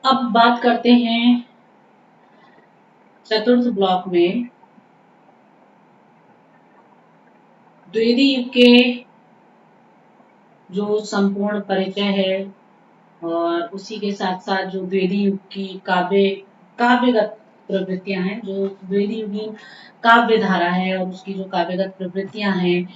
अब बात करते हैं चतुर्थ ब्लॉक में द्विवेदी युग के जो संपूर्ण परिचय है और उसी के साथ साथ जो द्विवेदी युग की काव्यगत प्रवृत्तियां हैं, जो द्विवेदी युगीन काव्य धारा है और उसकी जो काव्यगत प्रवृत्तियां हैं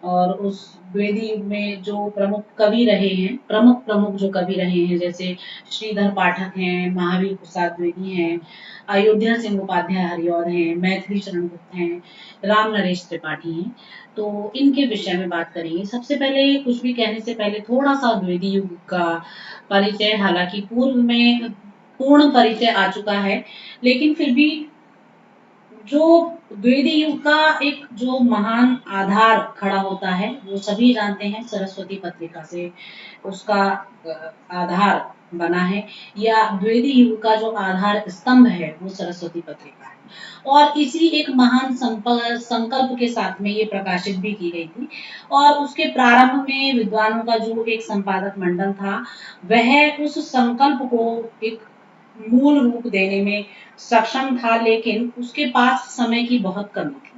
और उस द्विवेदी युग में जो प्रमुख कवि रहे हैं, प्रमुख प्रमुख जो कवि रहे हैं, जैसे श्रीधर पाठक हैं, महावीर प्रसाद द्विवेदी हैं, अयोध्या सिंह उपाध्याय हरिऔध हैं, मैथिली शरण गुप्त हैं, राम नरेश त्रिपाठी हैं। तो इनके विषय में बात करेंगे। सबसे पहले कुछ भी कहने से पहले थोड़ा सा द्विवेदी युग का परिचय, हालांकि पूर्व में पूर्ण परिचय आ चुका है, लेकिन फिर भी जो द्विवेदी युग का एक जो महान आधार खड़ा होता है वो सभी जानते हैं, सरस्वती पत्रिका से उसका आधार बना है, या द्विवेदी युग का जो आधार स्तंभ है वो सरस्वती पत्रिका है। और इसी एक महान संकल्प के साथ में ये प्रकाशित भी की गई थी। और उसके प्रारंभ में विद्वानों का जो एक संपादक मंडल था, वह उस संकल्प को एक मूल रूप देने में सक्षम था, लेकिन उसके पास समय की बहुत कमी थी।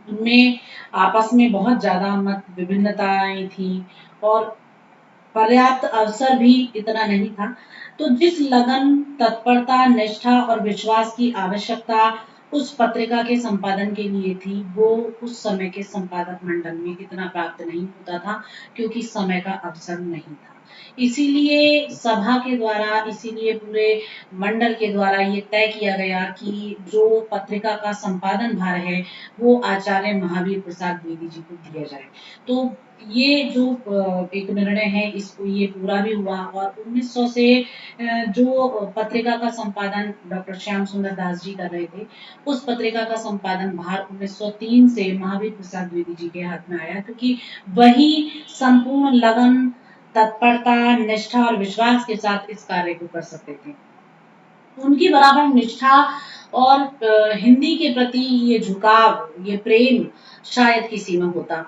उनमें आपस में बहुत ज्यादा मत विभिन्नताएं थी और पर्याप्त अवसर भी इतना नहीं था। तो जिस लगन, तत्परता, निष्ठा और विश्वास की आवश्यकता उस पत्रिका के संपादन के लिए थी, वो उस समय के संपादक मंडल में इतना प्राप्त नहीं होता था, क्योंकि समय का अवसर नहीं था। इसीलिए सभा के द्वारा, इसीलिए पूरे मंडल के द्वारा ये तय किया गया कि जो पत्रिका का संपादन भार है वो आचार्य महावीर प्रसाद द्विवेदी जी को दिया जाए। तो ये जो एक निर्णय है, इसको ये पूरा भी हुआ। और 1900 से जो पत्रिका का संपादन डॉक्टर श्याम सुंदर दास जी कर रहे थे, उस पत्रिका का संपादन भार 1903 से महावीर प्रसाद द्विवेदी जी के हाथ में आया, क्योंकि वही संपूर्ण लगन, तत्परता, निष्ठा और विश्वास के साथ इस कार्य को कर सकते थे। उनकी बराबर निष्ठा और हिंदी के प्रति ये झुकाव, ये प्रेम शायद किसी में होता।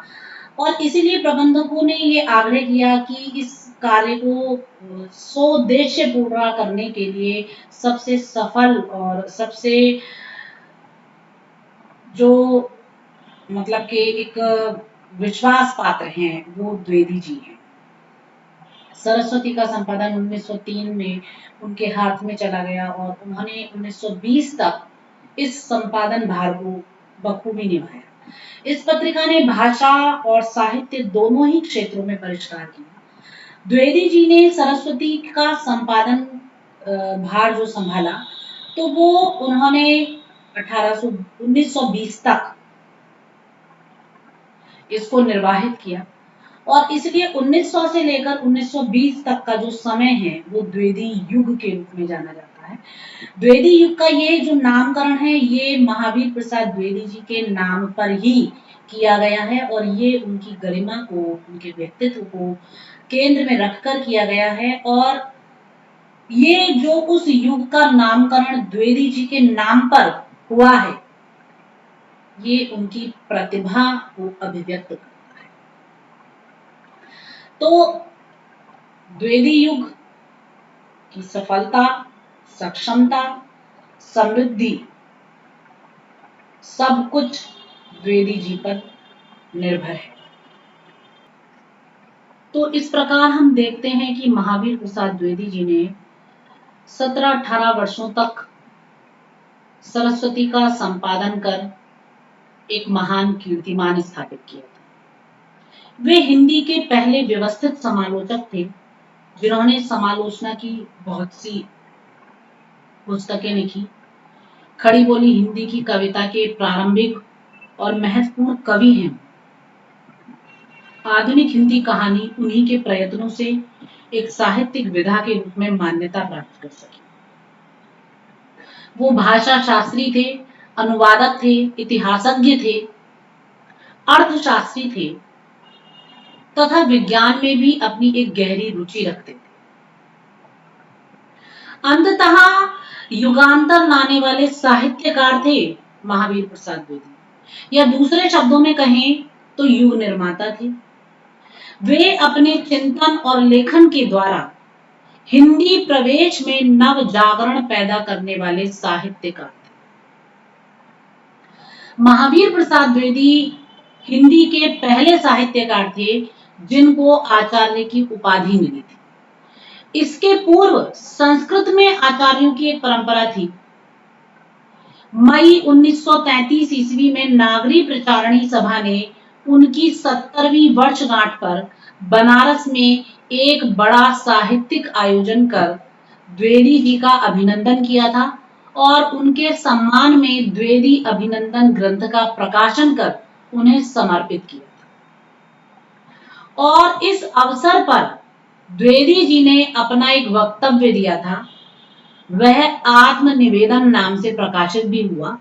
और इसीलिए प्रबंधकों ने ये आग्रह किया कि इस कार्य को सोद्देश्य पूरा करने के लिए सबसे सफल और सबसे जो मतलब कि एक विश्वास पात्र हैं वो द्विवेदी जी हैं। सरस्वती का संपादन 1903 में उनके हाथ में चला गया और उन्होंने 1920 तक इस संपादन भार को बखूबी निभाया। इस पत्रिका ने भाषा और साहित्य दोनों ही क्षेत्रों में परिष्कार किया। द्विवेदी जी ने सरस्वती का संपादन भार जो संभाला, तो वो उन्होंने 1920 तक इसको निर्वाहित किया। और इसलिए 1900 से लेकर 1920 तक का जो समय है वो द्विवेदी युग के रूप में जाना जाता है। द्विवेदी युग का ये जो नामकरण है, ये महावीर प्रसाद द्विवेदी जी के नाम पर ही किया गया है और ये उनकी गरिमा को, उनके व्यक्तित्व को केंद्र में रखकर किया गया है। और ये जो उस युग का नामकरण द्विवेदी जी के नाम पर हुआ है, ये उनकी प्रतिभा को अभिव्यक्त करता है। तो द्विवेदी युग की सफलता, सक्षमता, समृद्धि, सब कुछ द्विवेदी जी पर निर्भर है। तो इस प्रकार हम देखते हैं कि महावीर प्रसाद द्विवेदी जी ने 17-18 वर्षों तक सरस्वती का संपादन कर एक महान कीर्तिमान स्थापित किया था। वे हिंदी के पहले व्यवस्थित समालोचक थे, जिन्होंने समालोचना की बहुत सी पुस्तकें लिखी। खड़ी बोली हिंदी की कविता के प्रारंभिक और महत्वपूर्ण कवि हैं। आधुनिक हिंदी कहानी उन्हीं के प्रयत्नों से एक साहित्यिक विधा के रूप में मान्यता प्राप्त कर सकी। वो भाषा शास्त्री थे, अनुवादक थे, इतिहासज्ञ थे, अर्थशास्त्री थे तथा विज्ञान में भी अपनी एक गहरी रुचि रखते थे। अंततः युगांतर लाने वाले साहित्यकार थे महावीर प्रसाद द्विवेदी, या दूसरे शब्दों में कहें तो युग निर्माता थे। वे अपने चिंतन और लेखन के द्वारा हिंदी प्रवेश में नव जागरण पैदा करने वाले साहित्यकार थे। महावीर प्रसाद द्विवेदी हिंदी के पहले साहित्यकार थे जिनको आचार्य की उपाधि मिली थी। इसके पूर्व संस्कृत में आचार्यों की एक परंपरा थी। मई 1933 ईस्वी में नागरी प्रचारणी सभा ने उनकी 70वीं वर्षगांठ पर बनारस में एक बड़ा साहित्यिक आयोजन कर द्विवेदी जी का अभिनंदन किया था और उनके सम्मान में द्विवेदी अभिनंदन ग्रंथ का प्रकाशन कर उन्हें समर्पित किया था। और इस अवसर पर द्विवेदी जी ने अपना एक वक्तव्य दिया था। वह आत्मनिवेदन नाम से प्रकाशित भी हुआ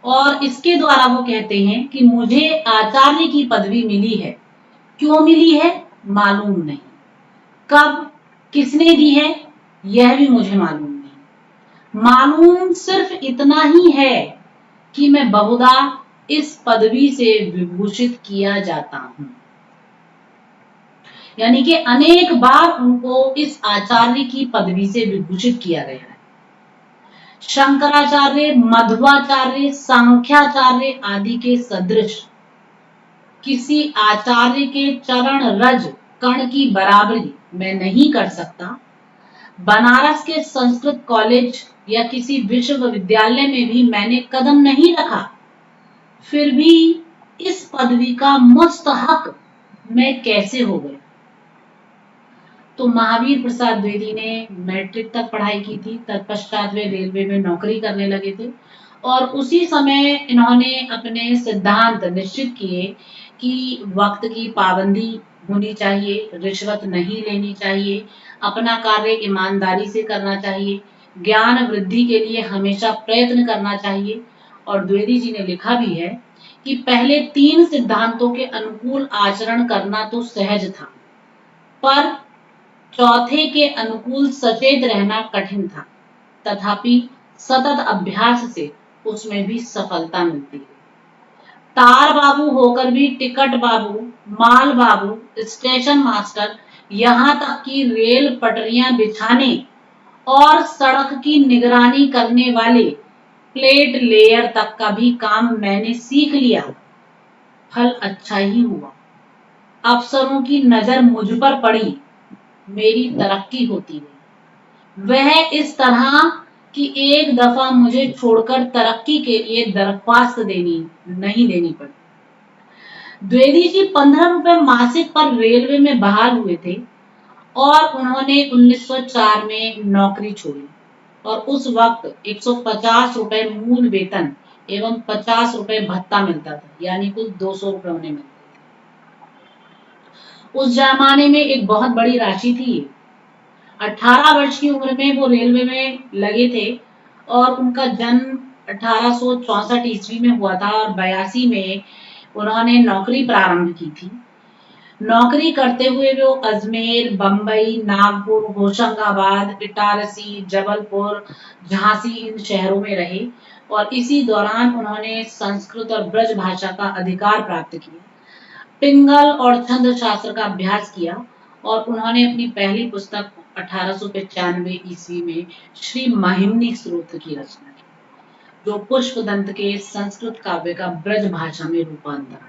और इसके द्वारा वो कहते हैं कि मुझे आचार्य की पदवी मिली है। क्यों मिली है मालूम नहीं, कब किसने दी है यह भी मुझे मालूम नहीं। मालूम सिर्फ इतना ही है कि मैं बहुधा इस पदवी से विभूषित किया जाता हूं। यानी कि अनेक बार उनको इस आचार्य की पदवी से विभूषित किया गया है। शंकराचार्य, मध्वाचार्य, सांख्याचार्य आदि के सदृश किसी आचार्य के चरण रज कण की बराबरी मैं नहीं कर सकता। बनारस के संस्कृत कॉलेज या किसी विश्वविद्यालय में भी मैंने कदम नहीं रखा, फिर भी इस पदवी का मुस्तहक मैं कैसे हो गया। तो महावीर प्रसाद द्विवेदी ने मैट्रिक तक पढ़ाई की थी। तत्पश्चात वे रेलवे में नौकरी करने लगे थे और उसी समय इन्होंने अपने सिद्धांत निश्चित किए कि वक्त की पाबंदी होनी चाहिए, रिश्वत नहीं लेनी चाहिए, अपना कार्य ईमानदारी से करना चाहिए, ज्ञान वृद्धि के लिए हमेशा प्रयत्न करना चाहिए। और द्विवेदी जी ने लिखा भी है कि पहले 3 सिद्धांतों के अनुकूल आचरण करना तो सहज था, पर चौथे के अनुकूल सचेत रहना कठिन था। तथापि सतत अभ्यास से उसमें भी सफलता मिलती है। तार बाबू होकर भी टिकट बाबू, माल बाबू, स्टेशन मास्टर, यहाँ तक कि रेल पटरियां बिछाने और सड़क की निगरानी करने वाले प्लेट लेयर तक का भी काम मैंने सीख लिया। फल अच्छा ही हुआ। अफसरों की नजर मुझ पर पड़ी, मेरी तरक्की होती गई। वह इस तरह कि एक दफा मुझे छोड़कर तरक्की के लिए दरख्वास्त नहीं देनी पड़ी। द्विवेदी जी 15 रुपए मासिक पर रेलवे में बहाल हुए थे और उन्होंने 1904 में नौकरी छोड़ी और उस वक्त 150 रुपए मूल वेतन एवं 50 रुपए भत्ता मिलता था, यानी कुल 200 रुपए उन्हें मिलते थे। उस जमाने में एक बहुत बड़ी राशि थी। 18 वर्ष की उम्र में वो रेलवे में लगे थे और उनका जन्म 1864 ईस्वी में हुआ था और 82 में उन्होंने नौकरी प्रारंभ की थी। नौकरी करते हुए वो अजमेर, बंबई, नागपुर, होशंगाबाद, इटारसी, जबलपुर, झांसी इन शहरों में रहे और इसी दौरान उन्होंने संस्कृत और ब्रज भाषा का अधिकार प्राप्त किया, पिंगल और छंद शास्त्र का अभ्यास किया और उन्होंने अपनी पहली पुस्तक 1895 ईस्वी में श्री महिमनी स्तोत्र की रचना की, जो पुष्पदंत के संस्कृत काव्य का ब्रज भाषा में रूपांतरण है।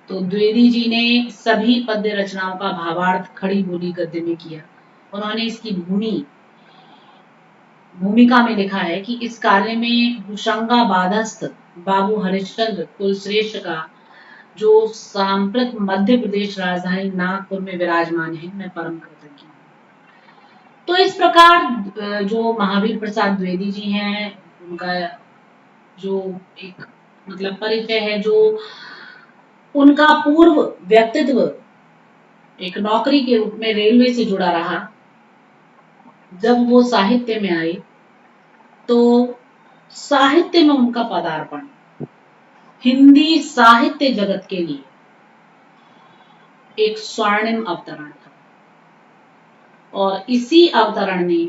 तो द्विवेदी जी ने सभी पद्य रचनाओं का भावार्थ खड़ी बोली गद्य में किया। उन्होंने इसकी भूमिका में लिखा है कि इस कार्य में होशंगाबादस्थ बाबू हरिश्चंद्र कुलश्रेष्ठ का, जो सांप्रत मध्य प्रदेश राजधानी नागपुर में विराजमान है, मैं परम कृतज्ञ हूँ। तो इस प्रकार जो महावीर प्रसाद द्विवेदी जी हैं, उनका जो एक मतलब परिचय है, जो उनका पूर्व व्यक्तित्व एक नौकरी के रूप में रेलवे से जुड़ा रहा। जब वो साहित्य में आए तो साहित्य में उनका पदार्पण हिंदी साहित्य जगत के लिए एक स्वर्णिम अवतरण था और इसी अवतरण ने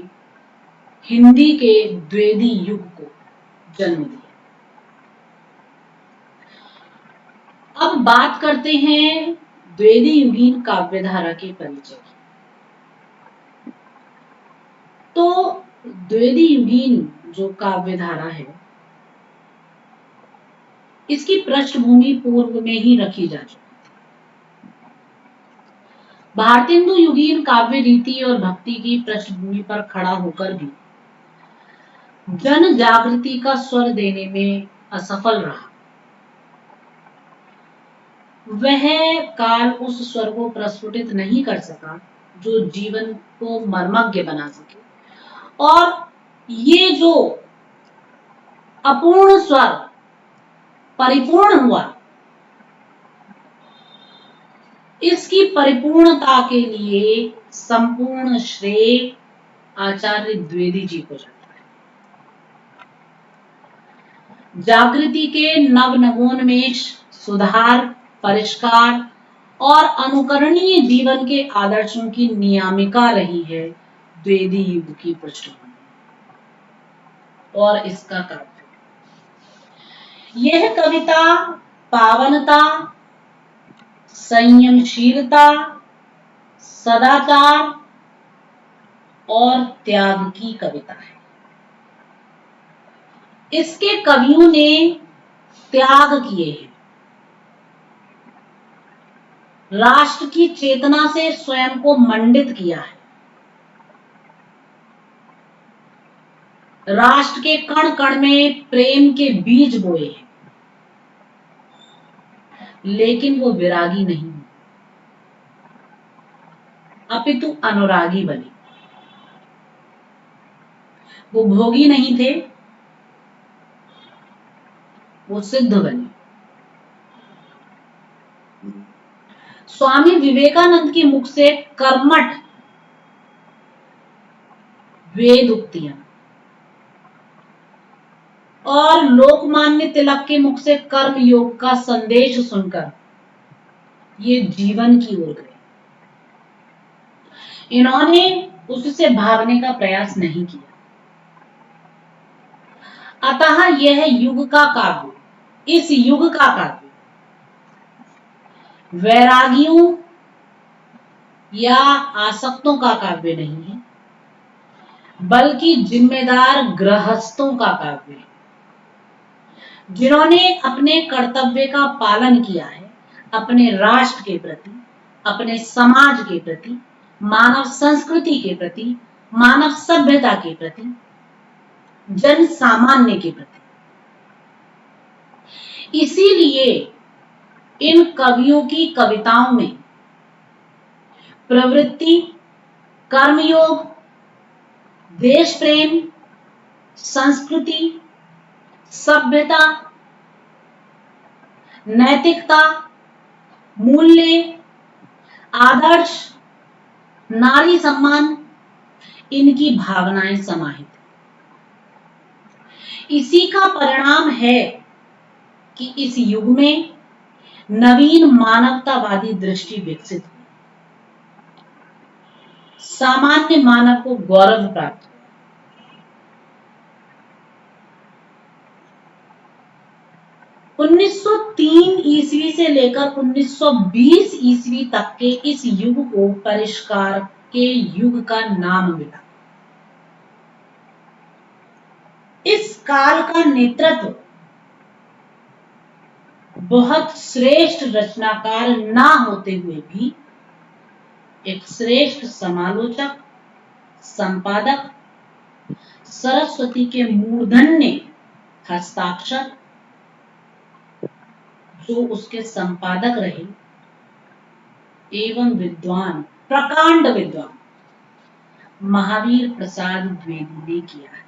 हिंदी के द्विवेदी युग को जन्म दिया। अब बात करते हैं द्विवेदी युगीन काव्यधारा के परिचय की। तो द्विवेदी युगीन जो काव्य धारा है, इसकी पृष्ठभूमि पूर्व में ही रखी जा चुकी। भारतेंदु युगीन काव्य रीति और भक्ति की पृष्ठभूमि पर खड़ा होकर भी जन जागृति का स्वर देने में असफल रहा। वह काल उस स्वर को प्रस्फुटित नहीं कर सका जो जीवन को मर्मज्ञ बना सके, और ये जो अपूर्ण स्वर परिपूर्ण हुआ, इसकी परिपूर्णता के लिए संपूर्ण श्रेय आचार्य द्विवेदी जी को जाता है। जागृति के नव नवोन्मेष, सुधार, परिष्कार और अनुकरणीय जीवन के आदर्शों की नियामिका रही है द्विवेदी युग की पृष्ठभूमि और इसका काव्य। यह कविता पावनता, संयमशीलता, सदाचार और त्याग की कविता है। इसके कवियों ने त्याग किए हैं, राष्ट्र की चेतना से स्वयं को मंडित किया है, राष्ट्र के कण कण में प्रेम के बीज बोए हैं, लेकिन वो विरागी नहीं, अपितु अनुरागी बने। वो भोगी नहीं थे, वो सिद्ध बने। स्वामी विवेकानंद के मुख से कर्मठ वेद उक्तियां और लोकमान्य तिलक के मुख से कर्म योग का संदेश सुनकर ये जीवन की ओर गए। इन्होंने उससे भागने का प्रयास नहीं किया। अतः यह युग का काव्य, इस युग का काव्य वैरागियों या आसक्तों का काव्य नहीं है, बल्कि जिम्मेदार गृहस्थों का काव्य है, जिन्होंने अपने कर्तव्य का पालन किया है, अपने राष्ट्र के प्रति, अपने समाज के प्रति, मानव संस्कृति के प्रति, मानव सभ्यता के प्रति, जन सामान्य के प्रति। इसीलिए इन कवियों की कविताओं में प्रवृत्ति, कर्मयोग, देश प्रेम, संस्कृति, सभ्यता, नैतिकता, मूल्य, आदर्श, नारी सम्मान, इनकी भावनाएं समाहित। इसी का परिणाम है कि इस युग में नवीन मानवतावादी दृष्टि विकसित हुई, सामान्य मानव को गौरव प्राप्त हुआ। 1903 ईस्वी से लेकर 1920 ईस्वी तक के इस युग को परिष्कार के युग का नाम मिला। इस काल का नेतृत्व बहुत श्रेष्ठ रचनाकार ना होते हुए भी एक श्रेष्ठ समालोचक, संपादक सरस्वती के मूर्धन्य हस्ताक्षर, जो उसके संपादक रहे, एवं विद्वान, प्रकांड विद्वान महावीर प्रसाद द्विवेदी ने किया है।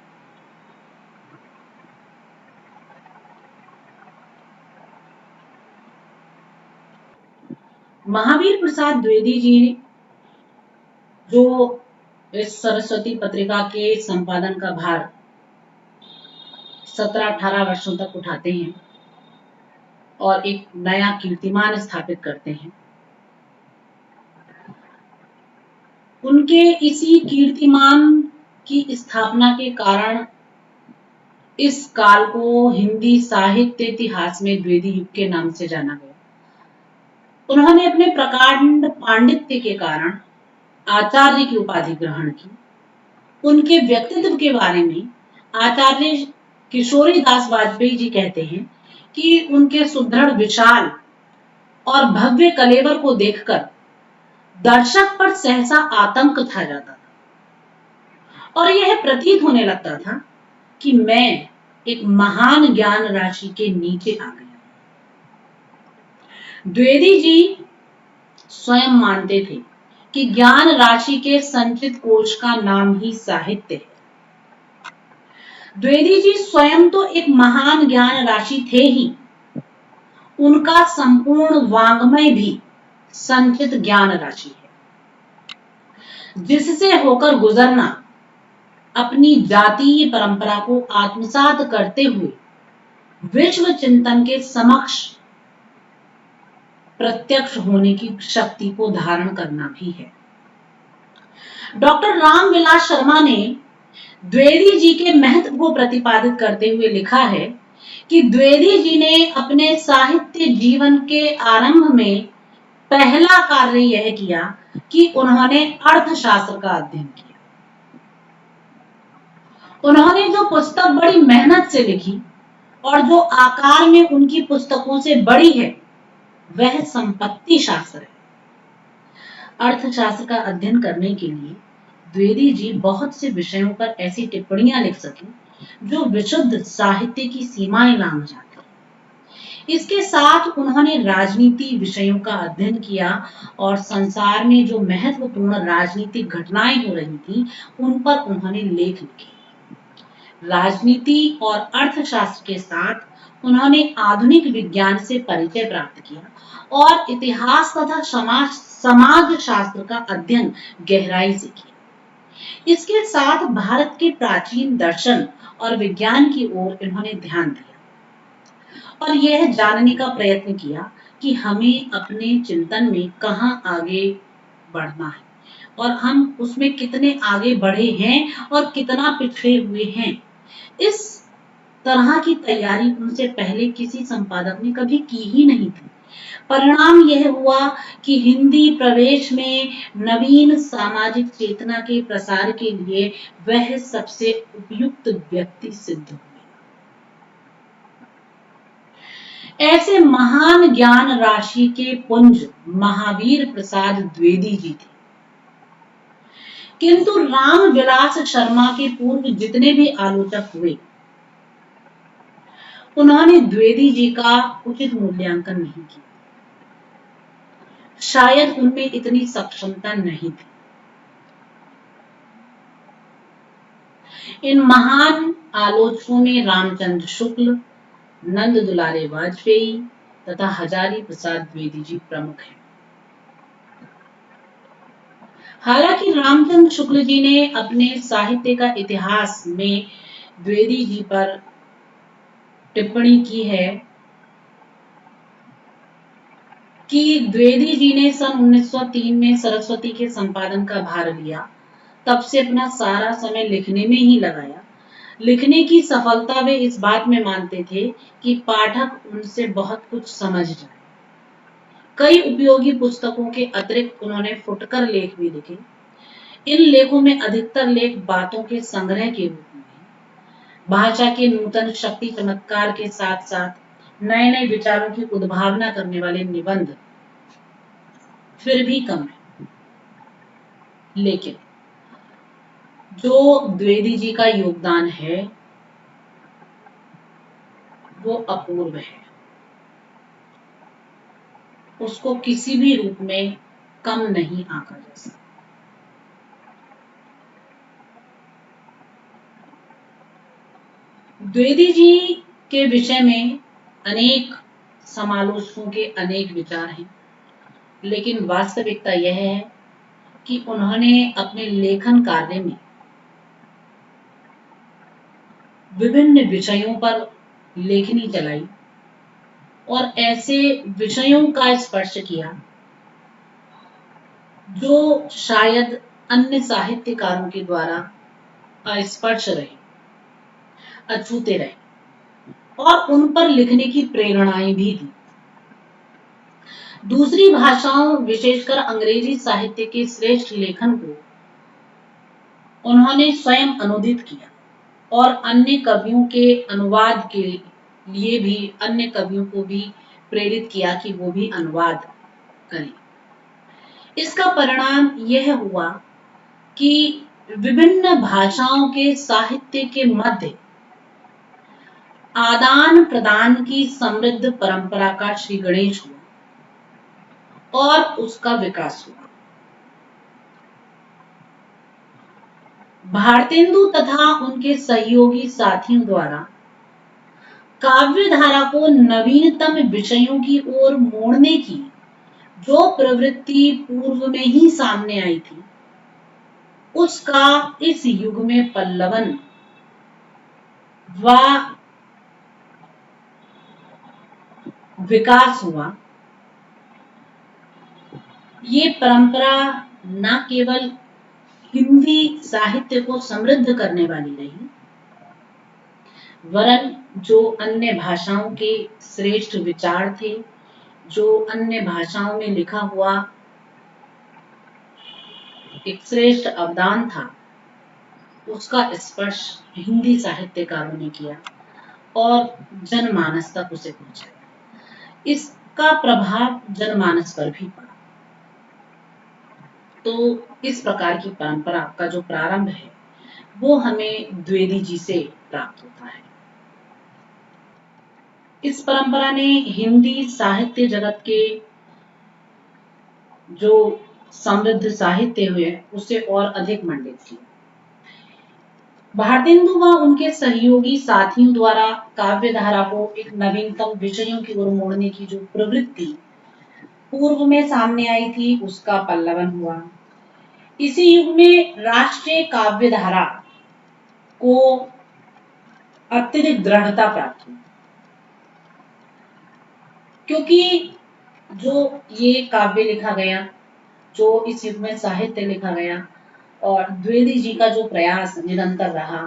महावीर प्रसाद द्विवेदी जी जो इस सरस्वती पत्रिका के संपादन का भार 17-18 वर्षों तक उठाते हैं और एक नया कीर्तिमान स्थापित करते हैं। उनके इसी कीर्तिमान की स्थापना के कारण इस काल को हिंदी साहित्य इतिहास में द्विवेदी युग के नाम से जाना गया। उन्होंने अपने प्रकांड पांडित्य के कारण आचार्य की उपाधि ग्रहण की उनके व्यक्तित्व के बारे में आचार्य किशोरी दास वाजपेयी जी कहते हैं कि उनके सुदृढ़ विशाल और भव्य कलेवर को देखकर दर्शक पर सहसा आतंक छा जाता था और यह प्रतीत होने लगता था कि मैं एक महान ज्ञान राशि के नीचे आ गया। द्विवेदी जी स्वयं मानते थे कि ज्ञान राशि के संचित कोश का नाम ही साहित्य है। द्विवेदी जी स्वयं तो एक महान ज्ञान राशि थे ही, उनका संपूर्ण वाङ्मय भी संचित ज्ञान राशि है, जिससे होकर गुजरना अपनी जातीय परंपरा को आत्मसात करते हुए विश्व चिंतन के समक्ष प्रत्यक्ष होने की शक्ति को धारण करना भी है। डॉक्टर रामविलास शर्मा ने द्विवेदी जी के महत्व को प्रतिपादित करते हुए लिखा है कि द्विवेदी जी ने अपने साहित्य जीवन के आरंभ में पहला कार्य यह किया कि उन्होंने अर्थशास्त्र का अध्ययन किया। उन्होंने जो पुस्तक बड़ी मेहनत से लिखी और जो आकार में उनकी पुस्तकों से बड़ी है, वह संपत्ति शास्त्र है। अर्थशास्त्र का अध्ययन करने के लिए द्विवेदी जी बहुत से विषयों पर ऐसी टिप्पणियां लिख सके जो विशुद्ध साहित्य की सीमाएं लांघ जाती। इसके साथ उन्होंने राजनीति विषयों का अध्ययन किया और संसार में जो महत्वपूर्ण राजनीतिक घटनाएं हो रही थी, उन पर उन्होंने लेख लिखे। राजनीति और अर्थशास्त्र के साथ उन्होंने आधुनिक विज्ञान से परिचय प्राप्त किया और इतिहास तथा समाज शास्त्र का अध्ययन गहराई से किया। इसके साथ भारत के प्राचीन दर्शन और विज्ञान की ओर इन्होंने ध्यान दिया और यह जानने का प्रयत्न किया कि हमें अपने चिंतन में कहां आगे बढ़ना है और हम उसमें कितने आगे बढ़े हैं और कितना पिछड़े हुए हैं। इस तरह की तैयारी उनसे पहले किसी संपादक ने कभी की ही नहीं थी। परिणाम यह हुआ कि हिंदी प्रवेश में नवीन सामाजिक चेतना के प्रसार के लिए वह सबसे उपयुक्त व्यक्ति सिद्ध हुए। ऐसे महान ज्ञान राशि के पुंज महावीर प्रसाद द्विवेदी जी थे, किंतु रामविलास शर्मा के पूर्व जितने भी आलोचक हुए, उन्होंने द्विवेदी जी का उचित मूल्यांकन नहीं किया। शायद उनमें इतनी सक्षमता नहीं थी। इन महान आलोचकों में रामचंद्र शुक्ल, नंद दुलारे वाजपेयी तथा हजारी प्रसाद द्विवेदी जी प्रमुख हैं। हालांकि रामचंद्र शुक्ल जी ने अपने साहित्य का इतिहास में द्विवेदी जी पर टिप्पणी की है कि द्विवेदी जी ने सन 1903 में सरस्वती के संपादन का भार लिया, तब से अपना सारा समय लिखने में ही लगाया। लिखने की सफलता वे इस बात में मानते थे कि पाठक उनसे बहुत कुछ समझ जाए। कई उपयोगी पुस्तकों के अतिरिक्त उन्होंने फुटकर लेख भी लिखे। इन लेखों में अधिकतर लेख बातों के संग्रह के रूप में, भाषा के नूतन शक्ति चमत्कार के साथ साथ नए नए विचारों की उद्भावना करने वाले निबंध फिर भी कम है। लेकिन जो द्विवेदी जी का योगदान है वो अपूर्व है, उसको किसी भी रूप में कम नहीं आंका जा सकता। द्विवेदी जी के विषय में अनेक समालोचकों के अनेक विचार हैं, लेकिन वास्तविकता यह है कि उन्होंने अपने लेखन कार्य में विभिन्न विषयों पर लेखनी चलाई और ऐसे विषयों का स्पर्श किया जो शायद अन्य साहित्यकारों के द्वारा अस्पर्श रहे, अछूते रहे और उन पर लिखने की प्रेरणाएं भी दी। दूसरी भाषाओं, विशेषकर अंग्रेजी साहित्य के श्रेष्ठ लेखन को उन्होंने स्वयं अनुदित किया और अन्य कवियों के अनुवाद के लिए भी अन्य कवियों को भी प्रेरित किया कि वो भी अनुवाद करें। इसका परिणाम यह हुआ कि विभिन्न भाषाओं के साहित्य के मध्य आदान प्रदान की समृद्ध परंपरा का श्री गणेश हुआ और उसका विकास हुआ। भारतेंदु तथा उनके सहयोगी साथियों द्वारा काव्य धारा को नवीनतम विषयों की ओर मोड़ने की जो प्रवृत्ति पूर्व में ही सामने आई थी, उसका इस युग में पल्लवन व विकास हुआ। ये परंपरा न केवल हिंदी साहित्य को समृद्ध करने वाली रही, वरन जो अन्य भाषाओं के श्रेष्ठ विचार थे, जो अन्य भाषाओं में लिखा हुआ एक श्रेष्ठ अवदान था, उसका स्पर्श हिंदी साहित्यकारों ने किया और जनमानस तक उसे पहुंचाया। इसका प्रभाव जनमानस पर भी पड़ा। तो इस प्रकार की परंपरा का जो प्रारंभ है वो हमें द्विवेदी जी से प्राप्त होता है। इस परंपरा ने हिंदी साहित्य जगत के जो समृद्ध साहित्य हुए उसे और अधिक मंडित किया। भारतेंदु व उनके सहयोगी साथियों द्वारा काव्य धारा को एक नवीनतम विषयों की ओर मोड़ने की जो प्रवृत्ति पूर्व में सामने आई थी, उसका पल्लवन हुआ। इसी युग में राष्ट्रीय काव्य धारा को अत्यधिक दृढ़ता प्राप्त हुई, क्योंकि जो ये काव्य लिखा गया, जो इस युग में साहित्य लिखा गया और द्विवेदी जी का जो प्रयास निरंतर रहा,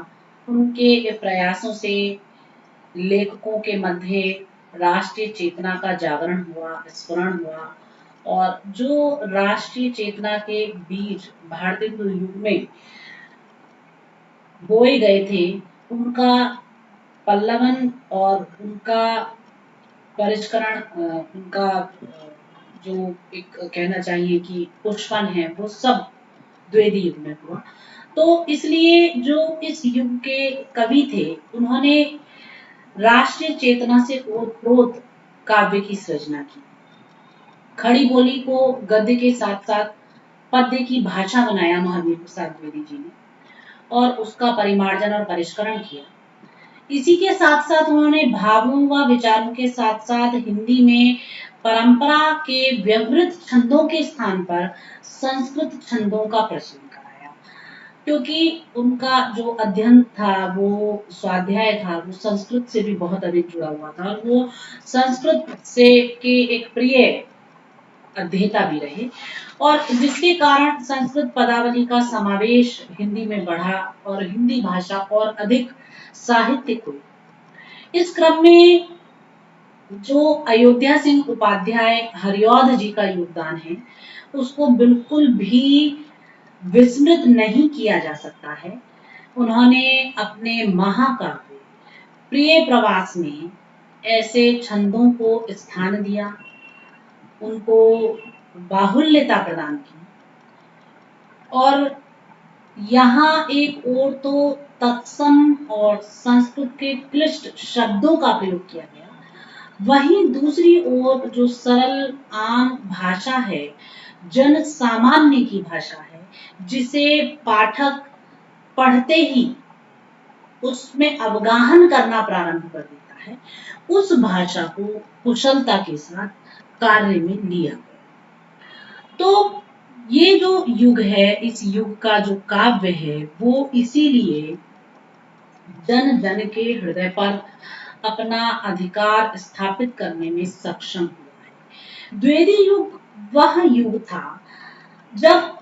उनके प्रयासों से लेखकों के मध्य राष्ट्रीय चेतना का जागरण हुआ, स्फुरण हुआ और जो राष्ट्रीय चेतना के बीज भारतेंदु युग में बोए गए थे, उनका पल्लवन और उनका परिष्करण, उनका जो एक कहना चाहिए कि पुष्पन है, वो सब द्विवेदी युग में हुआ। तो इसलिए जो इस युग के कवि थे, उन्होंने राष्ट्रीय चेतना से ओतप्रोत काव्य की सृजना की। खड़ी बोली को गद्य के साथ साथ पद्य की भाषा बनाया महावीर प्रसाद द्विवेदी जी ने और उसका परिमार्जन और परिष्करण किया। इसी के साथ साथ उन्होंने भावों व विचारों के साथ साथ हिंदी में परंपरा के व्यवहृत छंदों के स्थान पर संस्कृत छंदों का प्रचलन कराया, क्योंकि उनका जो अध्ययन था, वो स्वाध्याय था, वो संस्कृत से भी बहुत अधिक जुड़ा हुआ था और वो संस्कृत से के एक प्रिय अध्येता भी रहे और जिसके कारण संस्कृत पदावली का समावेश हिंदी में बढ़ा और हिंदी भाषा और अधिक साहित्यिक हुई। इस क्रम में जो अयोध्या सिंह उपाध्याय हरिऔध जी का योगदान है, उसको बिल्कुल भी विस्मृत नहीं किया जा सकता है। उन्होंने अपने महाकाव्य प्रिय प्रवास में ऐसे छंदों को स्थान दिया, उनको बाहुल्यता प्रदान की और यहाँ एक ओर तो तत्सम और संस्कृत के क्लिष्ट शब्दों का प्रयोग किया गया, वहीं दूसरी ओर जो सरल आम भाषा है, जन सामान्य की भाषा है, जिसे पाठक पढ़ते ही उसमें अवगाहन करना प्रारंभ कर देता है, उस भाषा को कुशलता के साथ कार्य में लिया गया। तो ये जो युग है, इस युग का जो काव्य है, वो इसीलिए जन जन के हृदय पर अपना अधिकार स्थापित करने में सक्षम हुआ है। द्विवेदी युग वह युग था जब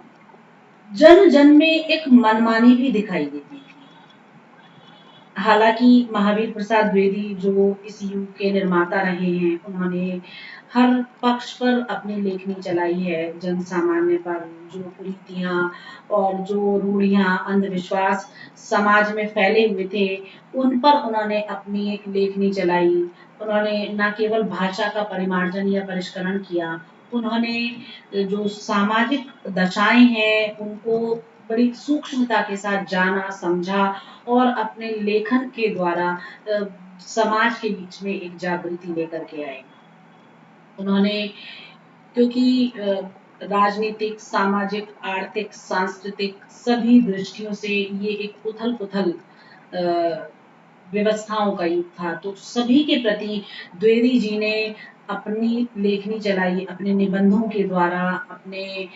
जन जन में एक मनमानी भी दिखाई देती थी। हालांकि महावीर प्रसाद द्विवेदी जो इस युग के निर्माता रहे हैं, उन्होंने हर पक्ष पर अपनी लेखनी चलाई है। जन सामान्य पर जो कुरीतियां और जो रूढ़ियां, अंधविश्वास समाज में फैले हुए थे, उन पर उन्होंने अपनी एक लेखनी चलाई। उन्होंने न केवल भाषा का परिमार्जन या परिष्करण किया, उन्होंने जो सामाजिक दशाएं हैं उनको बड़ी सूक्ष्मता के साथ जाना, समझा और अपने लेखन के द्वारा समाज के बीच में एक जागृति लेकर के आए। उन्होंने, क्योंकि राजनीतिक, सामाजिक, आर्थिक, सांस्कृतिक सभी दृष्टियों से ये एक उथल-पुथल व्यवस्थाओं का युग था, तो सभी के प्रति द्विवेदी जी ने अपनी लेखनी चलाई, अपने निबंधों के द्वारा, अपने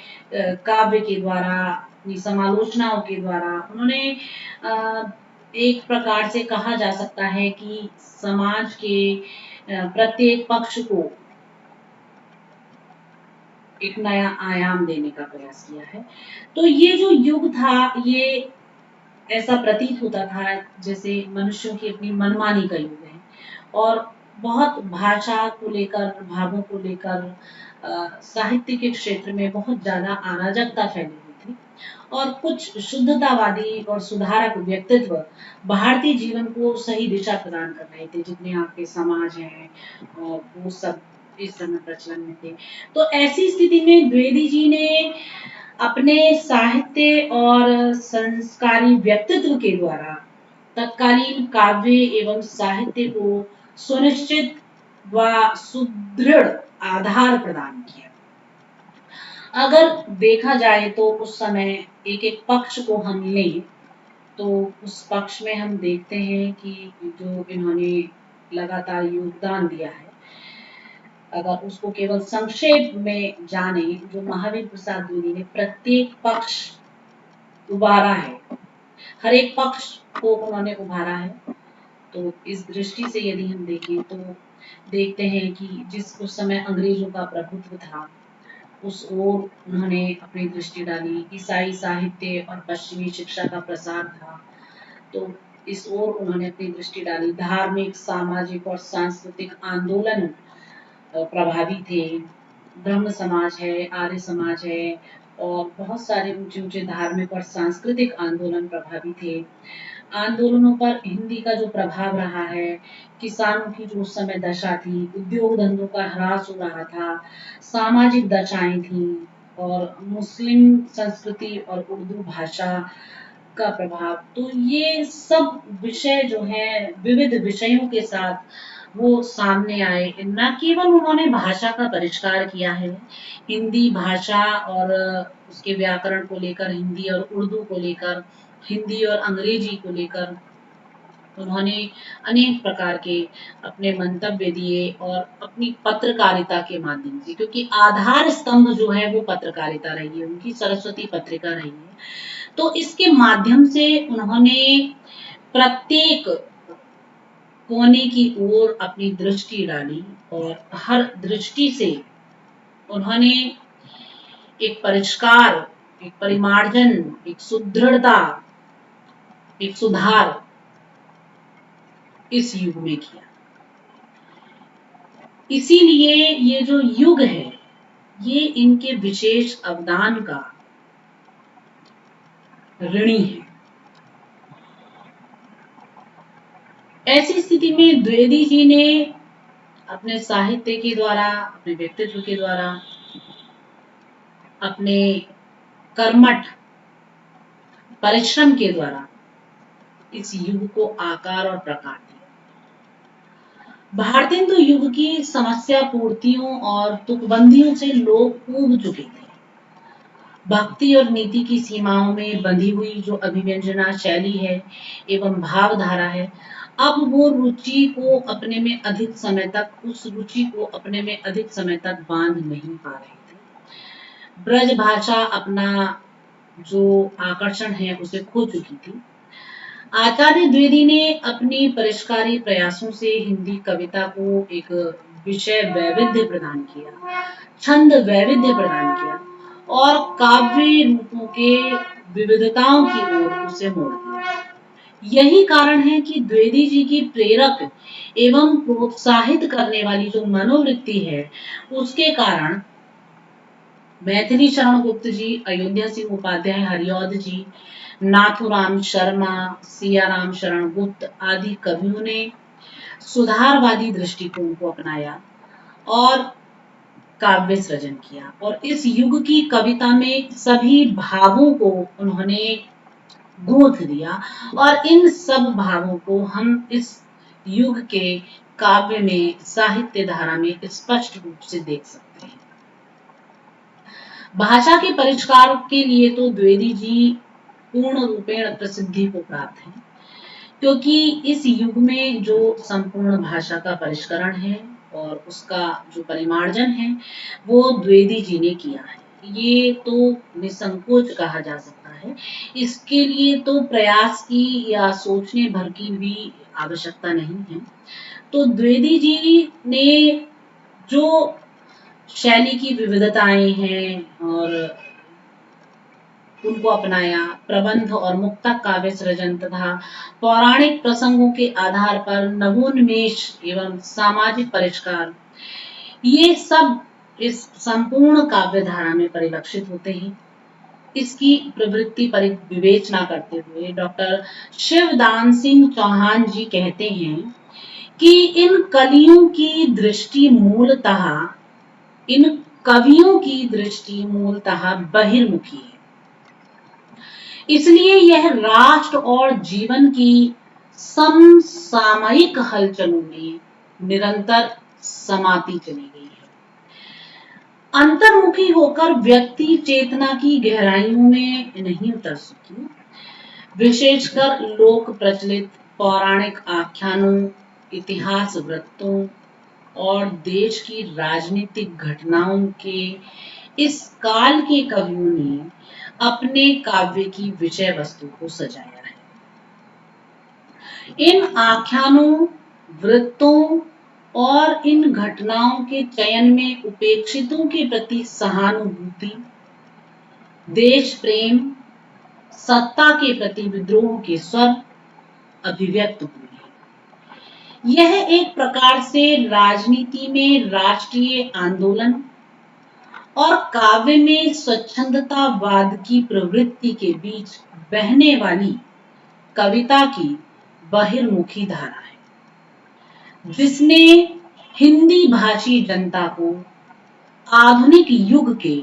काव्य के द्वारा, अपनी समालोचनाओं के द्वारा। उन्होंने एक प्रकार से कहा जा सकता है कि समाज के प्रत्येक पक्ष को एक नया आयाम देने का प्रयास किया है। तो ये जो युग था, ये ऐसा प्रतीत होता था जैसे मनुष्यों की अपनी मनमानी का युग है, और बहुत भाषा को लेकर, भावों को लेकर साहित्य के क्षेत्र में बहुत ज्यादा अराजकता फैली हुई थी, और कुछ शुद्धतावादी और सुधारक व्यक्तित्व भारतीय जीवन को सही दिशा प्रदान कर रहे थे, जितने आपके समाज हैं और वो सब इस समय प्रचलन में थे। तो ऐसी स्थिति में द्विवेदी जी ने अपने साहित्य और संस्कारी व्यक्तित्व के द्वारा तत्कालीन काव्य एवं साहित्य को सुनिश्चित व सुदृढ़ आधार प्रदान किया। अगर देखा जाए तो उस समय एक एक पक्ष को हम लें तो उस पक्ष में हम देखते हैं कि जो इन्होंने लगातार योगदान दिया है, अगर उसको केवल संक्षेप में जाने, जो महावीर प्रसाद द्विवेदी ने प्रत्येक पक्ष उभारा है, हर एक पक्ष को उन्होंने उभारा है। तो इस दृष्टि से यदि हम देखें तो देखते हैं कि जिस उस समय अंग्रेजों का प्रभुत्व था, उस ओर उन्होंने अपनी दृष्टि डाली। ईसाई साहित्य और पश्चिमी शिक्षा का प्रसार था, तो इस ओर उन्होंने अपनी दृष्टि डाली। धार्मिक, सामाजिक और सांस्कृतिक आंदोलन प्रभावी थे। ब्रह्म समाज है, आर्य समाज है, और बहुत सारे ऊंचे ऊंचे धार्मिक और सांस्कृतिक आंदोलन प्रभावी थे। आंदोलनों पर हिंदी का जो प्रभाव रहा है, किसानों की जो उस समय दशा थी, उद्योग धंधों का ह्रास हो रहा था, सामाजिक दशाएं थी, और मुस्लिम संस्कृति और उर्दू भाषा का प्रभाव, तो ये सब विषय जो हैं विविध विषयों के साथ वो सामने आए। न केवल उन्होंने भाषा का परिष्कार किया है, हिंदी भाषा और उसके व्याकरण को लेकर, हिंदी और उर्दू को लेकर, हिंदी और अंग्रेजी को लेकर उन्होंने अनेक प्रकार के अपने मंतव्य दिए, और अपनी पत्रकारिता के माध्यम से, क्योंकि आधार स्तंभ जो है वो पत्रकारिता रही है, उनकी सरस्वती पत्रिका रही है, तो इसके माध्यम से उन्होंने प्रत्येक कोने की ओर अपनी दृष्टि डाली, और हर दृष्टि से उन्होंने एक परिष्कार, एक परिमार्जन, एक सुदृढ़ता, एक सुधार इस युग में किया। इसीलिए ये जो युग है, ये इनके विशेष अवदान का ऋणी है। ऐसी स्थिति में द्विवेदी जी ने अपने साहित्य के द्वारा, अपने व्यक्तित्व के द्वारा, अपने कर्मठ परिश्रम के द्वारा इस युग को आकार और प्रकार दिया। भारतेंदु युग की समस्या पूर्तियों और तुकबंदियों से लोग ऊब चुके थे। भक्ति और नीति की सीमाओं में बंधी हुई जो अभिव्यंजना शैली है एवं भावधारा है, अब वो रुचि को अपने में अधिक समय तक, उस रुचि को अपने में अधिक समय तक बांध नहीं पा रहे थे। ब्रज भाषा अपना जो आकर्षण है उसे खो चुकी थी। आचार्य द्विवेदी ने अपनी परिष्कारी प्रयासों से हिंदी कविता को एक विषय वैविध्य प्रदान किया, छंद वैविध्य प्रदान किया, और काव्य रूपों के विविधताओं की ओर उसे मोड़ दिया। यही कारण है कि द्विवेदी जी की प्रेरक एवं प्रोत्साहित करने वाली जो मनोवृत्ति है, उसके कारण मैथिली शरण गुप्त जी, अयोध्या सिंह उपाध्याय हरिऔध जी, नाथूराम शर्मा, सियाराम शरण गुप्त आदि कवियों ने सुधारवादी दृष्टिकोण को अपनाया और काव्य सृजन किया और इस युग की कविता में सभी भावों को उन्होंने गोद दिया और इन सब भावों को हम इस युग के काव्य में, साहित्य धारा में स्पष्ट रूप से देख सकते हैं। भाषा के परिष्कार के लिए तो द्विवेदी जी पूर्ण रूपेण प्रसिद्धि को प्राप्त हैं, क्योंकि इस युग में जो संपूर्ण भाषा का परिष्करण है और उसका जो परिमार्जन है, वो द्विवेदी जी ने किया है। ये तो निसंकोच कहा जा सकता है। इसके लिए तो प्रयास की या सोचने भर की भी आवश्यकता नहीं है। तो द्विवेदी जी ने जो शैली की विविधताएं हैं और उनको अपनाया, प्रबंध और मुक्तक काव्य सृजन तथा पौराणिक प्रसंगों के आधार पर नवोन्मेष एवं सामाजिक परिष्कार, ये सब इस संपूर्ण काव्य धारा में परिलक्षित होते हैं। इसकी प्रवृत्ति पर विवेचना करते हुए डॉक्टर शिवदान सिंह चौहान जी कहते हैं कि इन कलियों की दृष्टि मूलतः, इन कवियों की दृष्टि मूलतः बहिर्मुखी है। इसलिए यह राष्ट्र और जीवन की समसामयिक हलचलों में निरंतर समाती चली गई है। अंतर्मुखी होकर व्यक्ति चेतना की गहराइयों में नहीं उतर सकी। विशेषकर लोक प्रचलित पौराणिक आख्यानों, इतिहास वृत्तों और देश की राजनीतिक घटनाओं के इस काल के कवियों ने अपने काव्य की विषय वस्तु को सजाया है। इन आख्यानों, वृत्तों और इन घटनाओं के चयन में उपेक्षितों के प्रति सहानुभूति, देश प्रेम, सत्ता के प्रति विद्रोह के स्वर अभिव्यक्त हुए हैं। यह एक प्रकार से राजनीति में राष्ट्रीय आंदोलन और काव्य में स्वच्छंदतावाद की प्रवृत्ति के बीच बहने वाली कविता की बहिर्मुखी धारा है, जिसने हिंदी भाषी जनता को आधुनिक युग के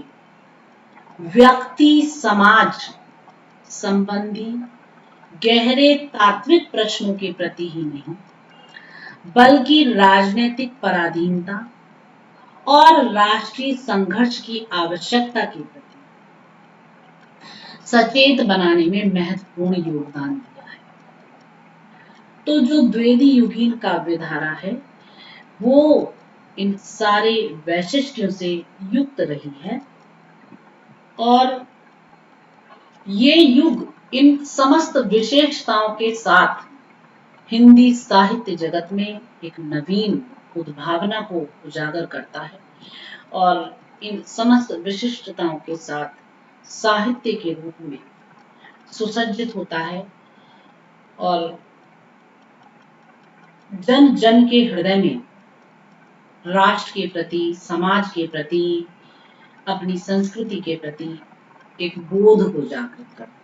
व्यक्ति समाज संबंधी गहरे तात्विक प्रश्नों के प्रति ही नहीं, बल्कि राजनीतिक पराधीनता और राष्ट्रीय संघर्ष की आवश्यकता के प्रति सचेत बनाने में महत्वपूर्ण योगदान दिया है। तो जो द्विवेदी युगीन काव्य धारा है, वो इन सारे वैशिष्ट्यों से युक्त रही है और ये युग इन समस्त विशेषताओं के साथ हिंदी साहित्य जगत में एक नवीन उद्भावना को उजागर करता है और इन समस्त विशिष्टताओं के साथ साहित्य के रूप में सुसज्जित होता है और जन जन के हृदय में राष्ट्र के प्रति, समाज के प्रति, अपनी संस्कृति के प्रति एक बोध को जागृत करता है।